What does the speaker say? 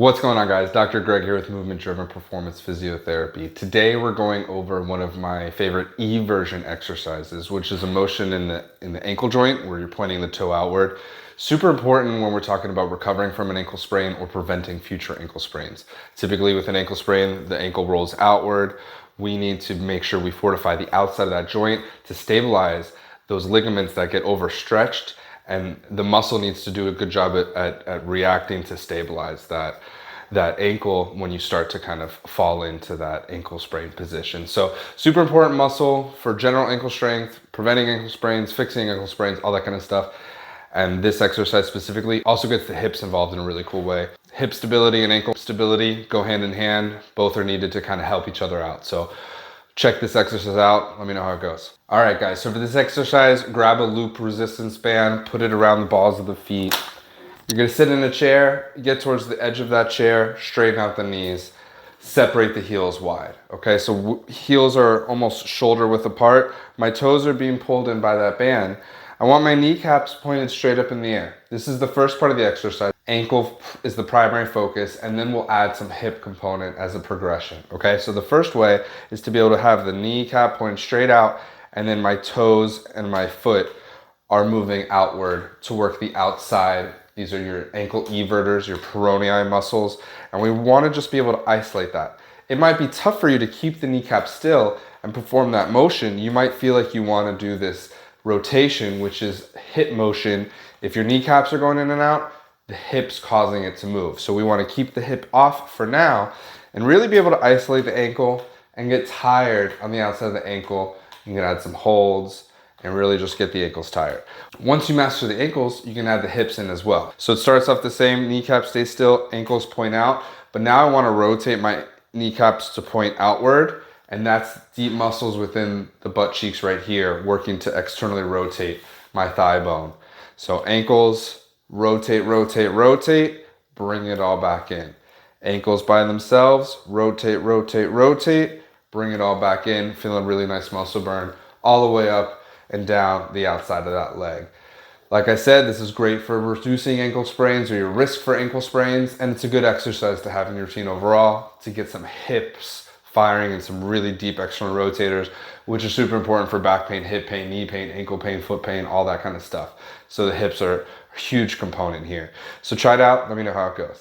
What's going on, guys? Dr. Greg here with Movement Driven Performance Physiotherapy. Today we're going over one of my favorite eversion exercises, which is a motion in the ankle joint where you're pointing the toe outward. Super important when we're talking about recovering from an ankle sprain or preventing future ankle sprains. Typically with an ankle sprain, the ankle rolls outward. We need to make sure we fortify the outside of that joint to stabilize those ligaments that get overstretched, and the muscle needs to do a good job at reacting to stabilize that ankle when you start to kind of fall into that ankle sprain position. So super important muscle for general ankle strength, preventing ankle sprains, fixing ankle sprains, all that kind of stuff. And this exercise specifically also gets the hips involved in a really cool way. Hip stability and ankle stability go hand in hand. Both are needed to kind of help each other out. So check this exercise out. Let me know how it goes. All right, guys. So for this exercise, grab a loop resistance band, put it around the balls of the feet. You're gonna sit in a chair, get towards the edge of that chair, straighten out the knees, separate the heels wide. Okay, so heels are almost shoulder width apart. My toes are being pulled in by that band. I want my kneecaps pointed straight up in the air. This is the first part of the exercise. Ankle is the primary focus, and then we'll add some hip component as a progression. Okay, so the first way is to be able to have the kneecap pointed straight out, and then my toes and my foot are moving outward to work the outside. These are your ankle everters, your peronei muscles, and we want to just be able to isolate that. It might be tough for you to keep the kneecap still and perform that motion. You might feel like you want to do this rotation, which is hip motion. If your kneecaps are going in and out, the hip's causing it to move. So we want to keep the hip off for now and really be able to isolate the ankle and get tired on the outside of the ankle. You can add some holds and really just get the ankles tired. Once you master the ankles, you can add the hips in as well. So it starts off the same, kneecap stay still, ankles point out, but now I want to rotate my kneecaps to point outward, and that's deep muscles within the butt cheeks right here, working to externally rotate my thigh bone. So ankles, rotate, rotate, rotate, bring it all back in. Ankles by themselves, rotate, rotate, rotate, bring it all back in, feeling really nice muscle burn all the way up and down the outside of that leg. Like I said, this is great for reducing ankle sprains or your risk for ankle sprains, and it's a good exercise to have in your routine overall to get some hips firing and some really deep external rotators, which is super important for back pain, hip pain, knee pain, ankle pain, foot pain, all that kind of stuff. So the hips are a huge component here. So try it out, let me know how it goes.